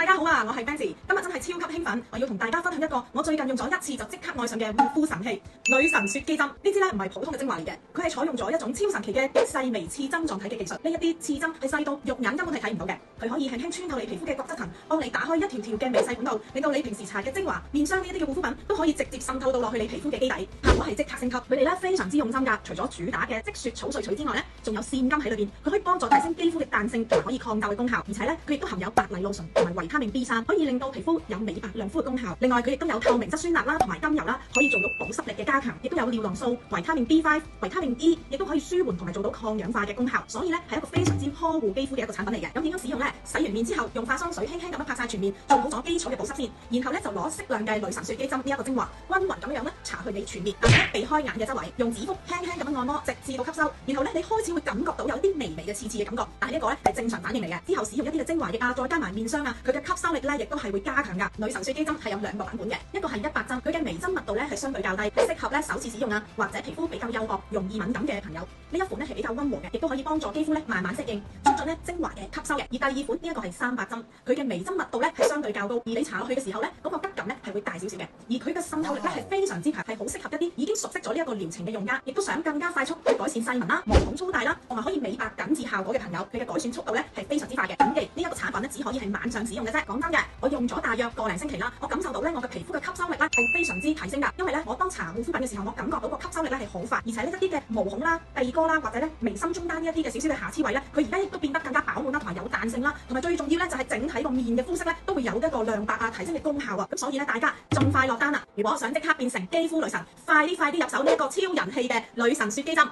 家好啊，我係 Benz，今日真係超級興奮，我要同大家分享一個我最近用咗一次就即刻愛上嘅護膚神器——女神雪肌針。呢支咧唔係普通嘅精華嚟嘅，佢係採用咗一種超神奇嘅極細微刺針狀體嘅技術。呢一啲刺針係細到肉眼根本係睇唔到嘅，佢可以輕輕穿透你皮膚嘅角質層，幫你打開一條條嘅微細管道，令到你平時搽嘅精華、面霜呢一啲嘅護膚品都可以直接滲透到落去你皮膚嘅基底，效果係即刻升級。佢哋咧非常之用心㗎，除咗主打嘅積雪草萃取之外咧，仲有腺苷喺裏邊，佢可以幫助提升肌膚嘅彈性同埋可以抗皺嘅功效，而且咧佢亦都含有白藜蘆醇同埋維他命 B3，可以令到皮膚有美白亮膚嘅功效。另外佢亦都有透明質酸鈉啦，同埋甘油啦，可以做到保濕力嘅加強，亦都有尿囊素、維他命 B5、維他命 E， 亦都可以舒緩同埋做到抗氧化嘅功效。所以咧係一個非常之呵護肌膚嘅一個產品嚟嘅。咁點樣使用咧？洗完面之後，用化妝水輕輕咁樣拍晒全面，做好咗基礎嘅保濕先，然後咧就攞適量嘅女神雪肌針呢一個精華，均勻咁樣咧搽去你全面，但係避開眼嘅周圍，用指腹輕輕咁樣按摩，直至到吸收。然後咧你開始會感覺到有一啲微微嘅刺刺嘅感覺，但係呢一個咧係正常反應嚟嘅。之後使用一啲嘅精華液啊，再加埋面霜啊，佢嘅吸收力咧亦都係會加強㗎。女神雪肌針係有兩個版本嘅，一個係100針，佢嘅微針密度咧係相對較低，係適合咧首次使用啊，或者皮膚比較幼惡、容易敏感嘅朋友。呢一款咧係比較溫和嘅，亦都可以幫助肌膚咧慢慢適應，促進咧精華嘅吸收嘅。而第二款呢一個係300針，佢嘅微針密度咧係相對較高，而你搽落去嘅時候咧，嗰個質感咧係會大少少嘅，而佢嘅滲透力咧係非常之強，係好適合一啲已經熟悉咗呢一個療程嘅用家，亦都想更加快速去改善細紋啦、毛孔粗大啦，同埋可以美白緊緻效果嘅朋友，佢嘅改善速度咧係非常之快嘅。謹記呢一個產品咧只可以係晚上使用嘅啫。講真嘅，我用咗大約個零星期啦，我感受到咧我嘅皮膚嘅吸收力咧係非常之提升㗎。因為咧我當搽護膚品嘅時候，我感覺到個吸收力咧係好快，而且呢一啲嘅毛孔啦、鼻哥啦或者咧眉心中間呢一啲嘅少少嘅瑕疵位咧，佢而家亦都變得更加飽滿啦，同埋有彈性啦，同埋最重要咧就係整體個面嘅膚色咧都會有一個亮白啊、提升嘅功效啊。咁所以咧大家盡快落單啦！如果想即刻變成肌膚女神，快啲入手呢一個超人氣嘅女神雪肌針。